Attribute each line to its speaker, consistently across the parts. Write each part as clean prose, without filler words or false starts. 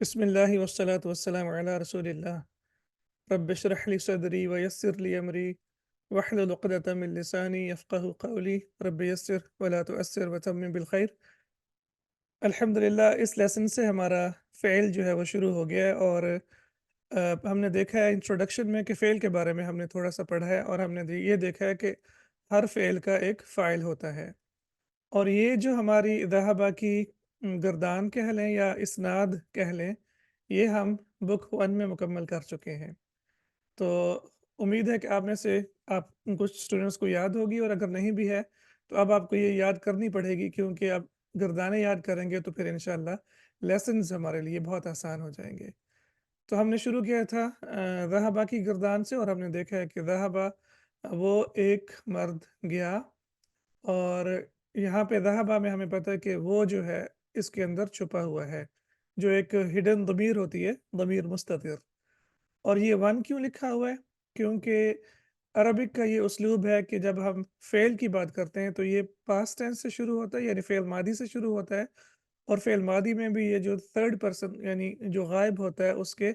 Speaker 1: بسم الله والصلاة والسلام على رسول الله رب اشرح لي صدري ويسر لي أمري واحلل عقدة من لساني يفقه قولي رب يسر ولا تؤسر وتمم بالخير अल्हम्दुलिल्लाह इस लेसन से हमारा फ़ेल जो है वो शुरू हो गया है और हमने देखा है इंट्रोडक्शन में कि फ़ेल के बारे में हमने थोड़ा-सा पढ़ा है और हमने ये देखा है कि हर फ़ेल का एक फ़ाइल होता है। और ये जो हमारी ज़हाबा की गर्दान कह लें या इस्नाद कह लें, ये हम बुक 1 में मुकम्मल कर चुके हैं। तो उम्मीद है कि आप में से आप कुछ स्टूडेंट्स को याद होगी और अगर नहीं भी है, तो अब आपको ये याद करनी पड़ेगी क्योंकि आप गर्दानें याद करेंगे तो फिर इंशाअल्लाह लेसन्स हमारे लिए बहुत आसान हो जाएँगे। तो हमने शुरू किया था ज़हाबा की गर्दान से और हमने देखा है कि ज़हाबा वो एक मर्द गया और यहाँ पे ज़हाबा में हमें पता है कि वो जो है इसके अंदर छुपा हुआ है, जो एक हिडन ज़मीर होती है, ज़मीर मुस्ततिर। और ये 1 क्यों लिखा हुआ है? क्योंकि अरबिक का ये उसलूब है कि जब हम फ़ेल की बात करते हैं तो ये पास्ट टेंस से शुरू होता है यानी फ़ेल मादी से शुरू होता है और फ़ेल मादी में भी ये जो थर्ड पर्सन यानी जो गायब होता है उसके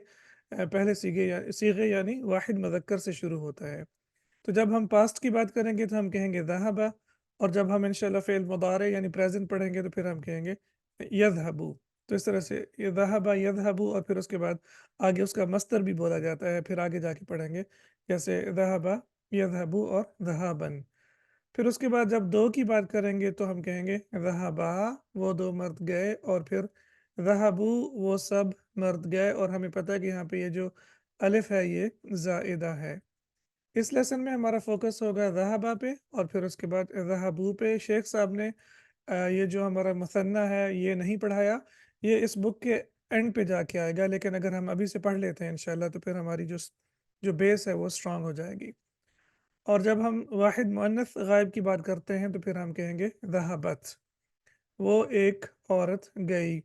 Speaker 1: पहले सीगे यानी वाहिद मुज़क्कर से शुरू होता है। तो जब हम पास्ट की बात करेंगे तो हम कहेंगे ज़हबा और जब हम इंशाल्लाह फ़ेल मुदारे यानी प्रेज़ेंट पढ़ेंगे तो फिर हम कहेंगे यज़हबू। तो इस तरह से ये ज़हबा, यज़हबू और फिर उसके बाद आगे उसका मस्दर भी बोला जाता है, फिर आगे जाके पढ़ेंगे जैसे ज़हबा, यज़हबू और ज़हाबन। फिर उसके बाद जब 2 की बात करेंगे तो हम कहेंगे ज़हबा वो 2 मर्द गए और फिर ज़हबू वो सब मर्द गए और हमें पता है कि यहाँ पे ये जो अलिफ़ है ये ज़ाइदा है। इस लेसन में हमारा फ़ोकस होगा ज़हाबा पे और फिर उसके बाद ज़हाबू पे। शेख साहब ने ये जो हमारा मुसन्ना है ये नहीं पढ़ाया, ये इस बुक के एंड पे जाके आएगा लेकिन अगर हम अभी से पढ़ लेते हैं इंशाल्लाह तो फिर हमारी जो बेस है वो स्ट्रॉन्ग हो जाएगी। और जब हम वाहिद मुअन्नस गायब की बात करते हैं तो फिर हम कहेंगे ज़हाबत, वो एक औरत गई।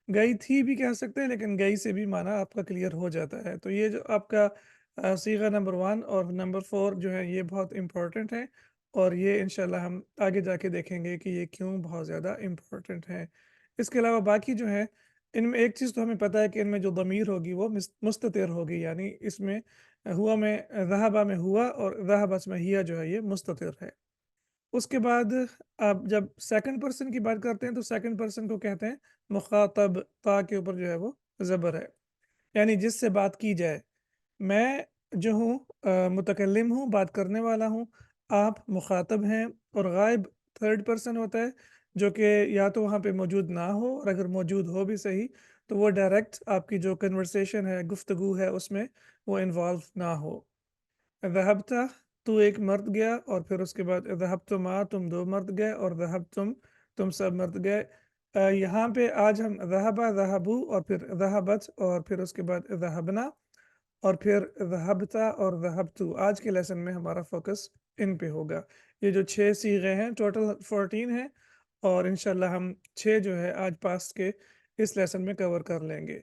Speaker 1: गई थी भी कह सकते हैं लेकिन गई से भी माना आपका क्लियर हो जाता है। तो ये जो आपका सीगा नंबर 1 और नंबर 4 जो है ये बहुत इम्पोर्टेंट है और ये इंशाल्लाह हम आगे जाके देखेंगे कि ये क्यों बहुत ज़्यादा इम्पोर्टेंट है। इसके अलावा बाकी जो है इनमें एक चीज़ तो हमें पता है कि इनमें जो ज़मीर होगी वो मुस्ततिर होगी यानी इसमें हुआ में ज़हाबा में हुआ और ज़हाबस में हिया जो है ये मुस्ततिर है। उसके बाद आप जब सेकंड पर्सन की बात करते हैं तो सेकंड पर्सन को कहते हैं मुखातब, ता के ऊपर जो है वो ज़बर है, यानी जिससे बात की जाए। मैं जो हूँ मुतकल्लिम हूँ, बात करने वाला हूँ, आप मुखातब हैं और गायब थर्ड पर्सन होता है जो कि या तो वहाँ पे मौजूद ना हो और अगर मौजूद हो भी सही तो वो डायरेक्ट आपकी जो कन्वर्सेशन है, गुफ्तगू है उसमें वो इन्वॉल्व ना हो। ज़हबता तू एक मर्द गया और फिर उसके बाद ज़हबतुमा तुम 2 मर्द गए और ज़हबतुम तुम सब मर्द गए। यहाँ पे आज हम ज़हबा, ज़हबू और फिर ज़हबत और फिर उसके बाद ज़हबना और फिर ज़हबता और ज़हबतु आज के लेसन में हमारा फ़ोकस इन पे होगा। ये जो 6 सीग़े हैं टोटल 14 हैं और इंशाल्लाह हम 6 जो है आज पास्ट के इस लेसन में कवर कर लेंगे।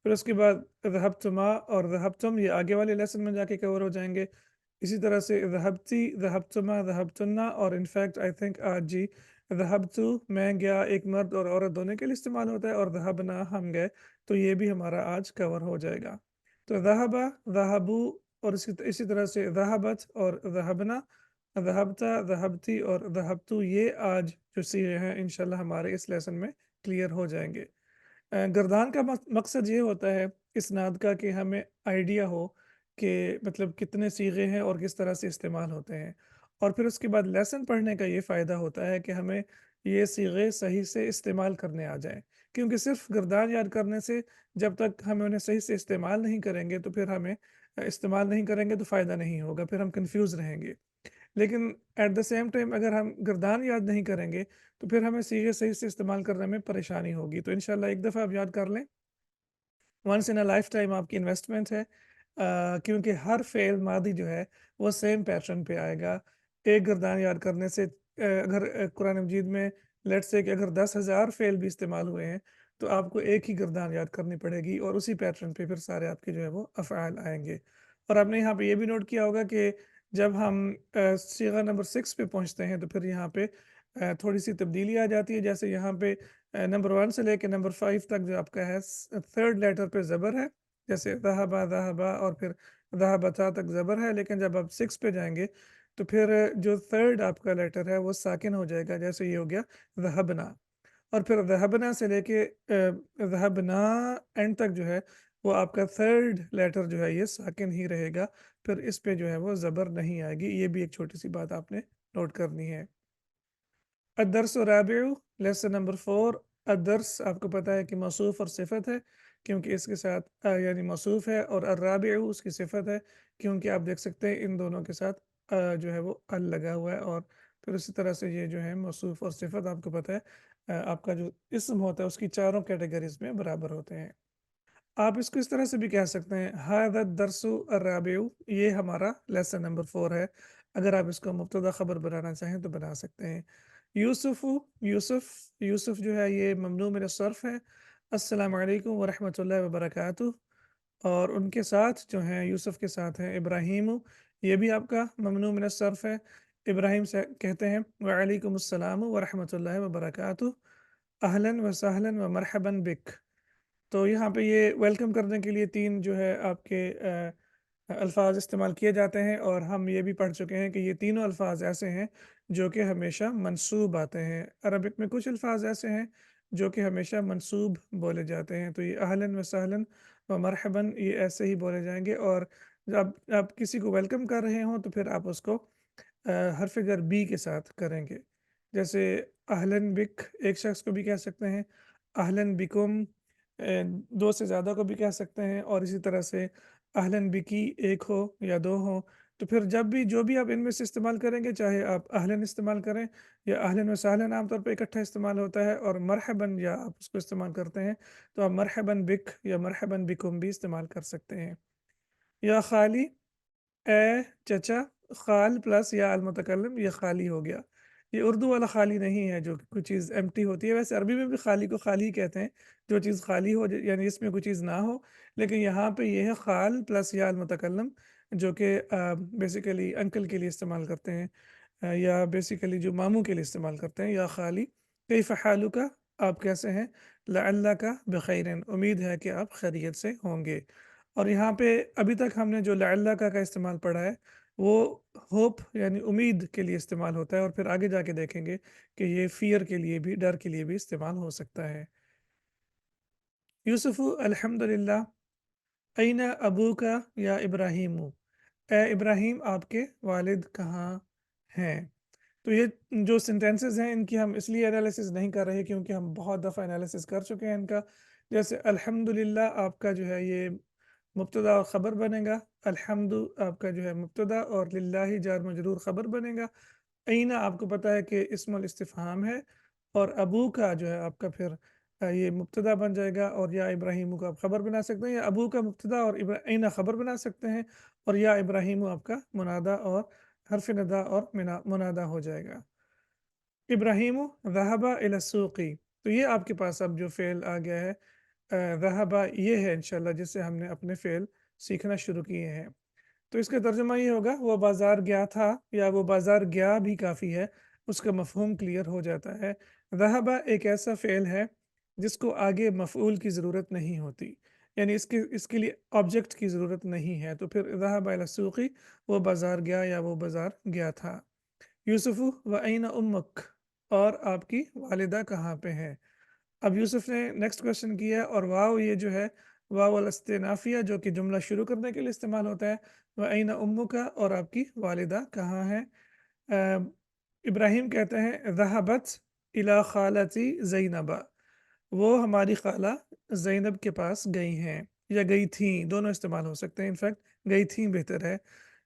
Speaker 1: फिर उसके बाद ज़हबतुमा और ज़हबतुम ये आगे वाले लेसन में जाके कवर हो जाएँगे। इसी तरह से ज़हबती, ज़हबतुमा, ज़हबतुन्ना और इनफैक्ट आई थिंक आज जी ज़हबतु मैं गया एक मर्द और औरत दोनों के लिए इस्तेमाल होता है और ज़हबना हम गए, तो ये भी हमारा आज कवर हो जाएगा। तो ज़हबा, ज़हबू और इसी तरह से ज़हबत और ज़हबना, ज़हबता, ज़हबती और ज़हबतु ये आज जो सीग़े हैं इंशाल्लाह हमारे इस लेसन में क्लियर हो जाएँगे। गर्दान का मकसद ये होता है इस्नाद का कि हमें आइडिया हो कि मतलब कितने सीगे हैं और किस तरह से इस्तेमाल होते हैं और फिर उसके बाद लेसन पढ़ने का ये फ़ायदा होता है कि हमें ये सीगे सही से इस्तेमाल करने आ जाएं क्योंकि सिर्फ गर्दान याद करने से जब तक हम उन्हें सही से इस्तेमाल नहीं करेंगे तो फिर हमें इस्तेमाल नहीं करेंगे तो फ़ायदा नहीं होगा, फिर हम कंफ्यूज रहेंगे। लेकिन एट द सेम टाइम अगर हम गर्दान याद नहीं करेंगे तो फिर हमें सीगे सही से इस्तेमाल करने में परेशानी होगी। तो इंशाल्लाह एक दफ़ा आप याद कर लें, once in a lifetime आपकी इन्वेस्टमेंट है क्योंकि हर फ़ेल मादी जो है वो सेम पैटर्न पे आएगा। एक गर्दान याद करने से अगर कुरान मजीद में लेट्स से कि अगर 10,000 फ़ेल भी इस्तेमाल हुए हैं तो आपको एक ही गर्दान याद करनी पड़ेगी और उसी पैटर्न पे फिर सारे आपके जो है वो अफ़आल आएँगे। और आपने यहाँ पे ये भी नोट किया होगा कि जब हम सीगा नंबर 6 पे पहुँचते हैं तो फिर यहाँ पे थोड़ी-सी तब्दीली आ जाती है। जैसे यहाँ पे नंबर 1 से लेके नंबर 5 तक जो आपका है थर्ड लेटर पे ज़बर है, जैसे ज़हबा ज़हबा और फिर ज़हबता तक ज़बर है, लेकिन जब आप 6 पे जाएंगे तो फिर जो थर्ड आपका लेटर है वो साकिन हो जाएगा, जैसे ये हो गया ज़हबना। और फिर ज़हबना से लेके ज़हबना एंड तक जो है वो आपका थर्ड लेटर जो है ये साकिन ही रहेगा, फिर इस पे जो है वो ज़बर नहीं आएगी। ये भी एक छोटी सी बात आपने नोट करनी है। अदरस राबिउ लेसन नंबर 4। अदरस आपको पता है कि मौसूफ़ और सिफ़त है, क्योंकि इसके साथ यानी मौसूफ़ है, और अर्राबिउ उसकी सिफ़त है, क्योंकि आप देख सकते हैं इन दोनों के साथ जो है वो अल लगा हुआ है। और फिर उसी तरह से ये जो है मौसूफ़ और सिफ़त आपको पता है आपका जो इस्म होता है उसकी चारों कैटेगरीज़ में बराबर होते हैं। आप इसको इस तरह से भी कह सकते हैं, हादा दरसु अर्राबिउ, ये हमारा लेसन नंबर 4 है। अगर आप इसको मुब्तदा ख़बर बनाना चाहें तो बना सकते हैं। यूसुफ़ु, यूसुफ़, यूसुफ़ जो है ये ममनू मिन सर्फ़ है। अस्सलामु अलैकुम व रहमतुल्लाहि व बरकातुहू। और उनके साथ जो हैं यूसुफ़ के साथ हैं इब्राहीम, ये भी आपका ममनू मिन सर्फ़ है। इब्राहीम से कहते हैं व अलैकुमुस्सलाम व रहमतुल्लाहि व बरकातुहू, अहलन व सहलन व मरहबन बिक। तो यहाँ पे ये वेलकम करने के लिए 3 जो है आपके अल्फ़ाज़ इस्तेमाल किए जाते हैं, और हम ये भी पढ़ चुके हैं कि ये तीनों अल्फ़ाज़ ऐसे हैं जो कि हमेशा मंसूब आते हैं। अरबिक में कुछ अल्फ़ाज़ ऐसे हैं जो कि हमेशा मंसूब बोले जाते हैं, तो ये अहलन व सहलन व मरहबन ये ऐसे ही बोले जाएंगे। और जब आप किसी को वेलकम कर रहे हों तो फिर आप उसको हर्फ़ जर बी के साथ करेंगे। जैसे अहलन बिक एक शख्स को भी कह सकते हैं, अहलन बिकुम दो से ज़्यादा को भी कह सकते हैं, और इसी तरह से अहलन बिकी एक हो या दो हो। तो फिर जब भी जो भी आप इनमें से इस्तेमाल करेंगे, चाहे आप अहलन इस्तेमाल करें या अहलन व सहलन आमतौर पे इकट्ठा इस्तेमाल होता है, और मरहबन या आप उसको इस्तेमाल करते हैं तो आप मरहबन बिक या मरहबन बिकुम भी इस्तेमाल कर सकते हैं। या खाली, ए चचा, खाल प्लस या अल मुतकल्लिम, ये खाली हो गया। ये उर्दू वाला खाली नहीं है जो कि कोई चीज़ एम्प्टी होती है, वैसे अरबी में भी खाली को खाली कहते हैं, जो चीज़ खाली हो यानी इसमें कोई चीज़ ना हो। लेकिन यहाँ पे ये है खाल प्लस या अल मुतकल्लिम, जो कि बेसिकली अंकल के लिए इस्तेमाल करते हैं, या बेसिकली जो मामू के लिए इस्तेमाल करते हैं। या खाली, कैफ़ हालुका, आप कैसे हैं, लअल्लका बिखैरिन, उम्मीद है कि आप खैरियत से होंगे। और यहाँ पे अभी तक हमने जो लअल्लका का इस्तेमाल पढ़ा है वो होप यानी उम्मीद के लिए इस्तेमाल होता है, और फिर आगे जाके देखेंगे कि ये फ़ियर के लिए भी, डर के लिए भी इस्तेमाल हो सकता है। यूसुफ़ु अल्हम्दुलिल्लाह, अयना अबूका या इब्राहीमु, ए इब्राहीम आपके वालिद कहाँ हैं। तो ये जो सेंटेंसेस हैं इनकी हम इसलिए एनालिसिस नहीं कर रहे क्योंकि हम बहुत दफ़ा एनालिसिस कर चुके हैं इनका। जैसे अल्हम्दुलिल्लाह आपका जो है ये मुब्तदा और ख़बर बनेगा, अल्हम्दु आपका जो है मुब्तदा और लिल्लाहि जार मजरूर ख़बर बनेगा। अईना आपको पता है कि इस्मुल इस्तिफ़हाम है, और अबू का जो है आपका फिर ये मुब्तदा बन जाएगा, और या इब्राहीम को आप ख़बर बना सकते हैं, या अबू का मुब्तदा और अईना ख़बर बना सकते हैं, और या इब्राहीम आपका मुनादा और हर्फ़ निदा और मुनादा हो जाएगा। इब्राहीम ज़हबा इला सूक़ी, तो ये आपके पास अब जो फ़ेल आ गया है ज़हबा, ये है इंशाल्लाह जिससे हमने अपने फ़ेल सीखना शुरू किए हैं। तो इसका तर्जुमा ये होगा, वो बाज़ार गया था, या वो बाज़ार गया भी काफ़ी है, उसका मफ़हूम क्लियर हो जाता है। ज़हबा एक ऐसा फ़ेल है जिसको आगे मफ़ऊल की ज़रूरत नहीं होती, यानी इसके इसके लिए ऑब्जेक्ट की ज़रूरत नहीं है, तो फिर ज़हबा इला सूक़ी, वो बाज़ार गया या वो बाज़ार गया था। यूसुफ़ु व अयना उम्मुक, और आपकी वालिदा कहाँ पे हैं। अब यूसुफ ने नेक्स्ट क्वेश्चन किया है, और वाव ये जो है वाव अल इस्तिनाफिया जो कि जुमला शुरू करने के लिए इस्तेमाल होता है। व अयना उम्मुका, और आपकी वालिदा कहाँ है। इब्राहिम कहते हैं ज़हबत इला खालती ज़ैनबा, वो हमारी खाला ज़ैनब के पास गई हैं, या गई थीं, दोनों इस्तेमाल हो सकते हैं, इनफैक्ट गई थीं बेहतर है।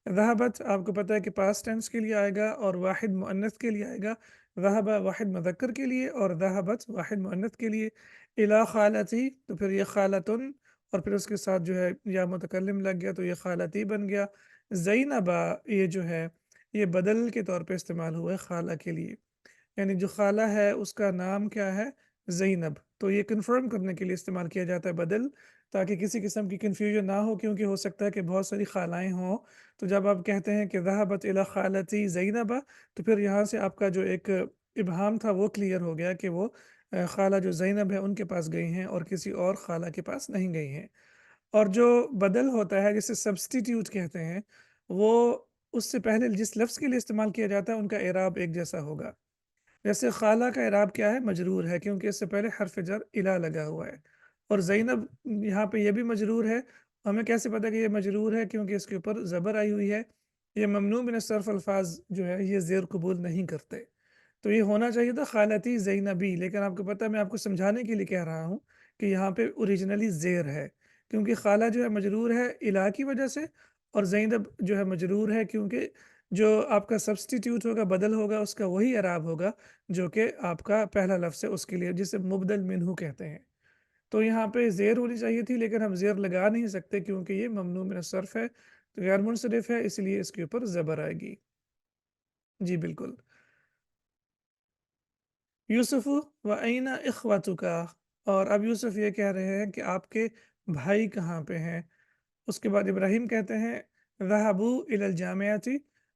Speaker 1: ज़हबत आपको पता है कि पास्ट टेंस के लिए आएगा और वाहिद मुअन्नथ के लिए आएगा। ज़हबा वाहिद मुज़क्कर के लिए और ज़हबत वाहिद मुअन्नथ के लिए। इला खालती, तो फिर ये खालतुन, और फिर उसके साथ जो है या मुतकल्लिम लग गया तो ये खालती बन गया। ज़ैनबा ये जो है ये बदल के तौर पे इस्तेमाल हुआ है खाला के लिए, यानी जो खाला है उसका नाम क्या है, ज़ैनब, तो ये कन्फर्म करने के लिए इस्तेमाल किया जाता है बदल, ताकि किसी किस्म की कन्फ्यूजन ना हो, क्योंकि हो सकता है कि बहुत सारी खालाएँ हों। तो जब आप कहते हैं कि ज़हबत इला खालती ज़ैनबा, तो फिर यहाँ से आपका जो एक इबहाम था वो क्लियर हो गया कि वो خالہ جو زینب ہے ان کے پاس گئی ہیں اور کسی اور خالہ کے پاس نہیں گئی ہیں۔ اور جو بدل ہوتا ہے جسے سبسٹیٹیوٹ کہتے ہیں، وہ اس سے پہلے جس لفظ کے لیے استعمال کیا جاتا ہے ان کا اعراب ایک جیسا ہوگا۔ جیسے خالہ کا اعراب کیا ہے؟ مجرور ہے، کیونکہ اس سے پہلے حرف جر الا لگا ہوا ہے۔ اور زینب یہاں پہ یہ بھی مجرور ہے۔ ہمیں کیسے پتہ کہ یہ مجرور ہے؟ کیونکہ اس کے اوپر زبر آئی ہوئی ہے۔ یہ ممنوع من الصرف الفاظ جو ہے یہ زیر قبول نہیں کرتے، تو یہ ہونا چاہیے تھا خالتی زینبی، لیکن آپ کو پتہ ہے میں آپ کو سمجھانے کے لیے کہہ رہا ہوں کہ یہاں پہ اوریجنلی زیر ہے، کیونکہ خالہ جو ہے مجرور ہے الہ کی وجہ سے، اور زینب جو ہے مجرور ہے کیونکہ جو آپ کا سبسٹیٹیوٹ ہوگا، بدل ہوگا، اس کا وہی اعراب ہوگا جو کہ آپ کا پہلا لفظ ہے اس کے لیے، جسے مبدل منہو کہتے ہیں۔ تو یہاں پہ زیر ہونی چاہیے تھی، لیکن ہم زیر لگا نہیں سکتے کیونکہ یہ ممنوع من الصرف ہے، تو غیر منصرف ہے، اس لیے اس کے اوپر زبر آئے گی۔ جی بالکل۔ یوسف و این اخواتک، اور اب یوسف یہ کہہ رہے ہیں کہ آپ کے بھائی کہاں پہ ہیں۔ اس کے بعد ابراہیم کہتے ہیں ذہبوا الی الجامعۃ،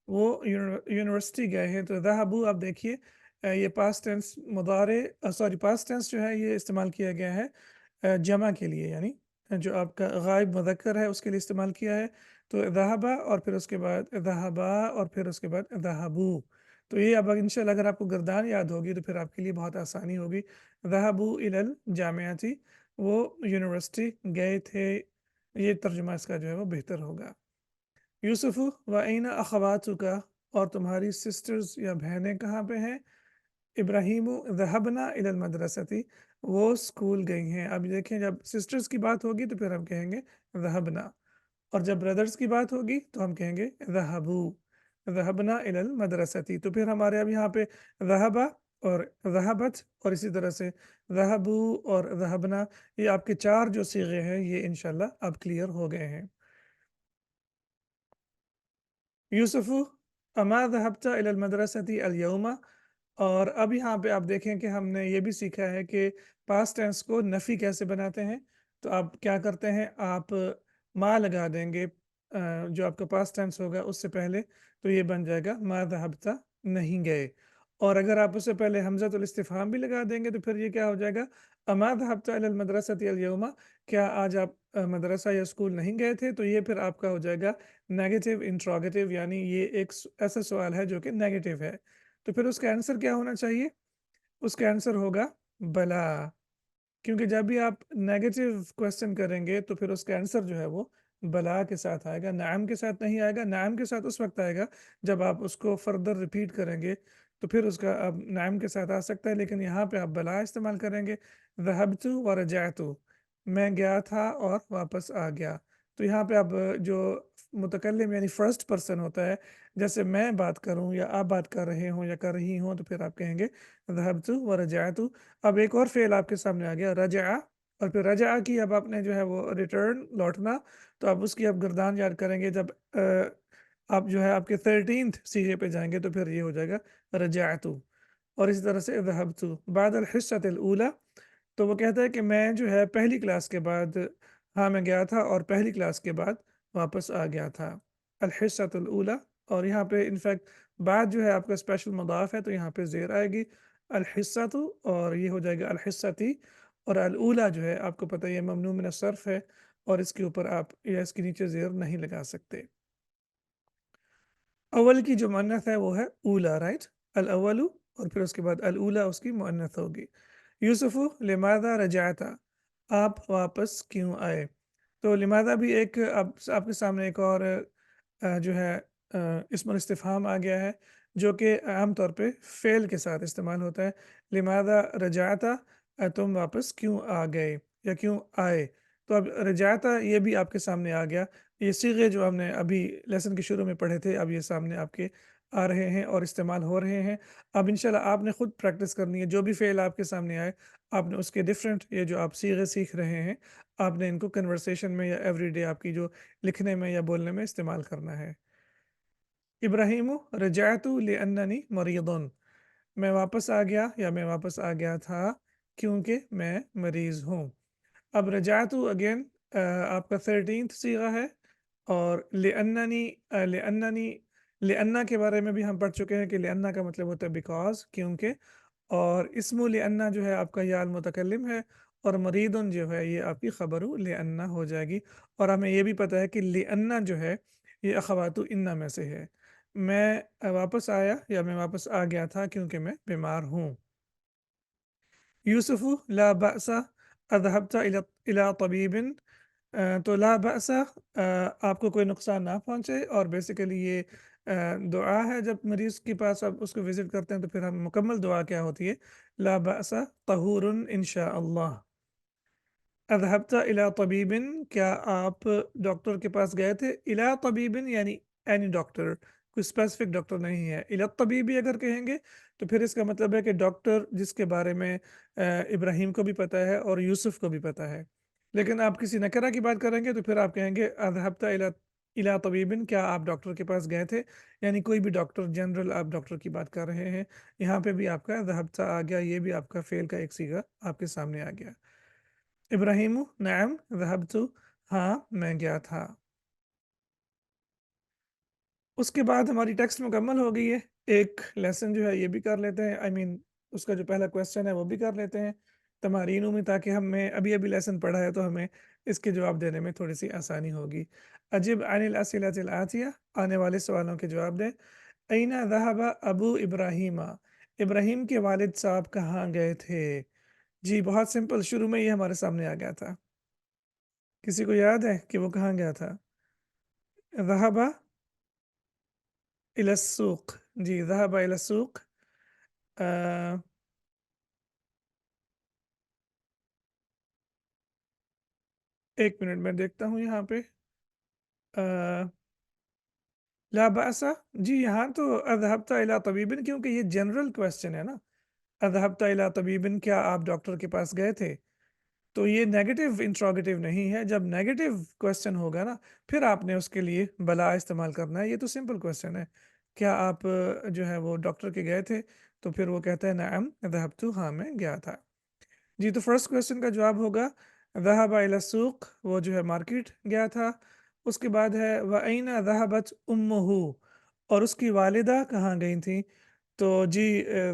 Speaker 1: وہ یونیورسٹی گئے ہیں۔ تو ذہبوا آپ دیکھیے یہ پاسٹ ٹینس مضارع سوری پاسٹ ٹینس جو ہے یہ استعمال کیا گیا ہے جمع کے لیے، یعنی جو آپ کا غائب مذکر ہے اس کے لیے استعمال کیا ہے۔ تو ذہبا اور پھر اس کے بعد ذہبا اور پھر اس کے بعد ذہبوا، تو یہ اب انشاءاللہ اگر آپ کو گردان یاد ہوگی تو پھر آپ کے لیے بہت آسانی ہوگی۔ ذہبوا الی الجامعۃ، وہ یونیورسٹی گئے تھے، یہ ترجمہ اس کا جو ہے وہ بہتر ہوگا۔ یوسف و این اخواتک، اور تمہاری سسٹرز یا بہنیں کہاں پہ ہیں۔ ابراہیم ذہبنا الی المدرسۃ، وہ اسکول گئی ہیں۔ اب دیکھیں جب سسٹرز کی بات ہوگی تو پھر ہم کہیں گے ذہبنا، اور جب بردرز کی بات ہوگی تو ہم کہیں گے ذہبنا الی المدرسۃ۔ تو پھر ہمارے اب یہاں پہ ذہبا اور ذہبت، اور اسی طرح سے ذہبوا اور ذہبنا، یہ آپ کے چار جو صیغے ہیں یہ انشاءاللہ اب کلیئر ہو گئے ہیں۔ یوسف اما ذہبت الی المدرسۃ الیوم، اور اب یہاں پہ آپ دیکھیں کہ ہم نے یہ بھی سیکھا ہے کہ پاسٹ ٹینس کو نفی کیسے بناتے ہیں۔ تو آپ کیا کرتے ہیں، آپ ما لگا دیں گے جو آپ کا پاسٹ ٹینس ہوگا اس سے پہلے، تو یہ بن جائے گا ما ذہبت، نہیں گئے۔ اور اگر آپ اس سے پہلے حمزۃ الاستفہام بھی لگا دیں گے تو پھر یہ کیا ہو جائے گا، اما ذہبت الی المدرسۃ الیوم، کیا آج آپ مدرسہ یا اسکول نہیں گئے تھے؟ تو یہ پھر آپ کا ہو جائے گا نیگیٹو انٹروگیٹو، یعنی یہ ایک ایسا سوال ہے جو کہ نیگیٹو ہے، تو پھر اس کا آنسر کیا ہونا چاہیے؟ اس کا آنسر ہوگا بلا، کیونکہ جب بھی آپ نیگیٹو کویسچن کریں گے تو پھر اس کا آنسر جو ہے وہ بلا کے ساتھ آئے گا، نعم کے ساتھ نہیں آئے گا۔ نعم کے ساتھ اس وقت آئے گا جب آپ اس کو فردر ریپیٹ کریں گے تو پھر اس کا اب نعم کے ساتھ آ سکتا ہے، لیکن یہاں پہ آپ بلا استعمال کریں گے۔ ذہبت و رجعت، میں گیا تھا اور واپس آ گیا۔ تو یہاں پہ اب جو متکلم یعنی فرسٹ پرسن ہوتا ہے، جیسے میں بات کروں یا آپ بات کر رہے ہوں یا کر رہی ہوں، تو پھر آپ کہیں گے ذہبت و رجعت۔ اب ایک اور فعل آپ کے سامنے آ گیا رجع، اور پھر رجع کی اب آپ نے جو ہے وہ ریٹرن لوٹنا، تو اب اس کی اب گردان یاد کریں گے جب آپ جو ہے آپ کے 13th صیغے پہ جائیں گے تو پھر یہ ہو جائے گا رجعت۔ اور اسی طرح سے ذہبت بعد الحصۃ الاولی، تو وہ کہتا ہے کہ میں جو ہے پہلی کلاس کے بعد، ہاں میں گیا تھا اور پہلی کلاس کے بعد واپس آ گیا تھا۔ الحصۃ الاولی، اور یہاں پہ انفیکٹ بعد جو ہے آپ کا اسپیشل مضاف ہے تو یہاں پہ زیر آئے گی الحصۃ، اور یہ ہو جائے گا الحصتی، اور الاولی جو ہے آپ کو پتہ ہے یہ ممنوع من الصرف ہے، اور اس کے اوپر آپ یا اس کے نیچے زیر نہیں لگا سکتے۔ اول کی جو مؤنث ہے وہ ہے اولا، رائٹ، الاول، اور پھر اس کے بعد الاولی اس کی مؤنث ہوگی۔ یوسف لماذا رجعت، آپ واپس کیوں آئے۔ تو لماذا بھی ایک آپ کے سامنے ایک اور جو ہے اسم الاستفہام آ گیا ہے، جو کہ عام طور پہ فعل کے ساتھ استعمال ہوتا ہے۔ لماذا رجعت، تم واپس کیوں آ گئے یا کیوں آئے۔ تو اب رجعت یہ بھی آپ کے سامنے آ گیا، یہ صیغے جو ہم نے ابھی لیسن کے شروع میں پڑھے تھے اب یہ سامنے آپ کے آ رہے ہیں اور استعمال ہو رہے ہیں۔ اب انشاءاللہ آپ نے خود پریکٹس کرنی ہے، جو بھی فعل آپ کے سامنے آئے آپ نے اس کے ڈیفرنٹ یہ جو آپ صیغے سیکھ رہے ہیں آپ نے ان کو کنورسیشن میں یا ایوری ڈے آپ کی جو لکھنے میں یا بولنے میں استعمال کرنا ہے۔ ابراہیم رجعت لأننی مریض، میں واپس آ گیا یا میں واپس آ گیا تھا کیونکہ میں مریض ہوں۔ اب رجعت اگین آپ کا 13th صیغہ ہے، اور لأننی کے بارے میں بھی ہم پڑھ چکے ہیں کہ لأنہ کا مطلب ہوتا ہے بیکاز، کیونکہ، اور اسم لأن جو ہے آپ کا یا المتکلم ہے، اور مریدن جو ہے یہ آپ کی خبر لأن ہو جائے گی۔ اور ہمیں یہ بھی پتہ ہے کہ لأن جو ہے یہ اخوات ان میں سے ہے۔ میں واپس آیا یا میں واپس آ گیا تھا کیونکہ میں بیمار ہوں۔ یوسف لا بأس اذهبت الى طبیب، تو لا بأس آپ کو کوئی نقصان نہ پہنچے، اور بیسیکلی یہ دعا ہے جب مریض کے پاس آپ اس کو وزٹ کرتے ہیں تو پھر ہم مکمل دعا کیا ہوتی ہے؟ لا بأس طہور انشاء اللہ۔ اذهبت الى طبیب، کیا آپ ڈاکٹر کے پاس گئے تھے؟ الى طبیب یعنی اینی ڈاکٹر، کوئی اسپیسیفک ڈاکٹر نہیں ہے۔ الى طبیبی اگر کہیں گے تو پھر اس کا مطلب ہے کہ ڈاکٹر جس کے بارے میں ابراہیم کو بھی پتہ ہے اور یوسف کو بھی پتہ ہے۔ لیکن آپ کسی نکرہ کی بات کریں گے تو پھر آپ کہیں گے اذهبت الى طبیب، کیا آپ ڈاکٹر کے پاس گئے تھے؟ یعنی کوئی بھی ڈاکٹر، جنرل آپ ڈاکٹر کی بات کر رہے ہیں۔ یہاں پہ بھی آپ کا ذهبت آ گیا، یہ بھی آپ کا فعل کا ایک صیغہ آپ کے سامنے آ گیا۔ ابراہیم نعم ذهبت، ہاں میں گیا تھا۔ اس کے بعد ہماری ٹیکسٹ مکمل ہو گئی ہے۔ ایک لیسن جو ہے یہ بھی کر لیتے ہیں، اس کا جو پہلا کویسچن ہے وہ بھی کر لیتے ہیں تمارینوں میں، تاکہ ہمیں ابھی لیسن پڑھا ہے تو ہمیں اس کے جواب دینے میں تھوڑی سی آسانی ہوگی۔ عجب عن الاسئلۃ الآتیہ، آنے والے سوالوں کے جواب دیں۔ این ذہب ابو ابراہیم، ابراہیم کے والد صاحب کہاں گئے تھے؟ جی بہت سمپل، شروع میں یہ ہمارے سامنے آ گیا تھا۔ کسی کو یاد ہے کہ وہ کہاں گیا تھا؟ ذہب الى السوق، جی ذهب الى السوق۔ ایک منٹ میں دیکھتا ہوں یہاں پہ۔ لا بأس، جی یہاں تو اذهبت الى طبیب، کیونکہ یہ جنرل کویسچن ہے نا۔ اذهبت الى طبیب، کیا آپ ڈاکٹر کے پاس گئے تھے؟ تو یہ نیگیٹو انٹروگیٹو نہیں ہے۔ جب نیگیٹو کویسچن ہوگا نا پھر آپ نے اس کے لیے بلا استعمال کرنا ہے۔ یہ تو سمپل کویسچن ہے، کیا آپ جو ہے وہ ڈاکٹر کے گئے تھے؟ تو پھر وہ کہتا ہے نعم ذهبت، ہاں میں گیا تھا۔ جی تو فرسٹ کویسچن کا جواب ہوگا ذهب الى السوق، وہ جو ہے مارکیٹ گیا تھا۔ اس کے بعد ہے وَأَيْنَ ذَهَبَتْ أُمُّهُ، اور اس کی والدہ کہاں گئی تھیں؟ تو جی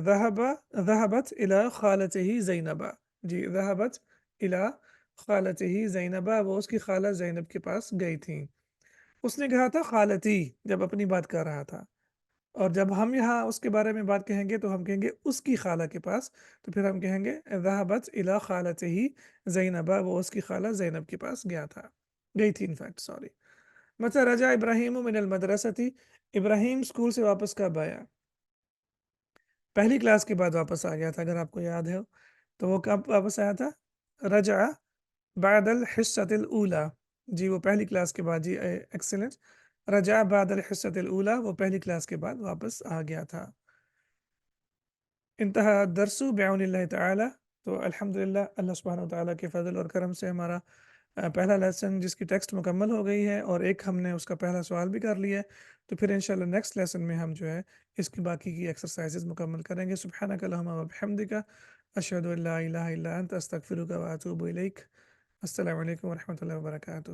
Speaker 1: ذهبت الى خالته زینبہ، جی ذهبت الى خالته زینبہ، وہ اس کی خالہ زینب کے پاس گئی تھیں۔ اس نے کہا تھا خالتی جب اپنی بات کر رہا تھا، اور جب ہم یہاں اس کے بارے میں بات کہیں گے تو ہم کہیں گے اس کی خالہ کے پاس، تو پھر ہم کہیں گے ذهبت الى خالته زینبہ، وہ اس کی خالہ زینب کے پاس گیا تھا، گئی تھی انفیکٹ، سوری۔ متى رجع ابراہیم من المدرسة، ابراہیم اسکول سے واپس کب آیا؟ پہلی کلاس کے بعد واپس آ گیا تھا، اگر آپ کو یاد ہے تو وہ کب واپس آیا تھا؟ رجع بعد الحصة الأولى، جی وہ پہلی کلاس کے بعد، جی ایکسلنٹ، رجع بعد الحصة الأولى، وہ پہلی کلاس کے بعد واپس آ گیا تھا۔ انتہا الدرس بعون اللہ تعالی، تو الحمدللہ اللہ سبحانہ وتعالی کے فضل اور کرم سے ہمارا پہلا لیسن جس کی ٹیکسٹ مکمل ہو گئی ہے، اور ایک ہم نے اس کا پہلا سوال بھی کر لیا ہے، تو پھر انشاءاللہ نیکسٹ لیسن میں ہم جو ہے اس کی باقی کی ایکسرسائزز مکمل کریں گے۔ سبحانک اللہم و بحمدک، اشہد ان لا الہ الا انت، استغفرک و اتوب الیک۔ السلام علیکم ورحمۃ اللہ وبرکاتہ۔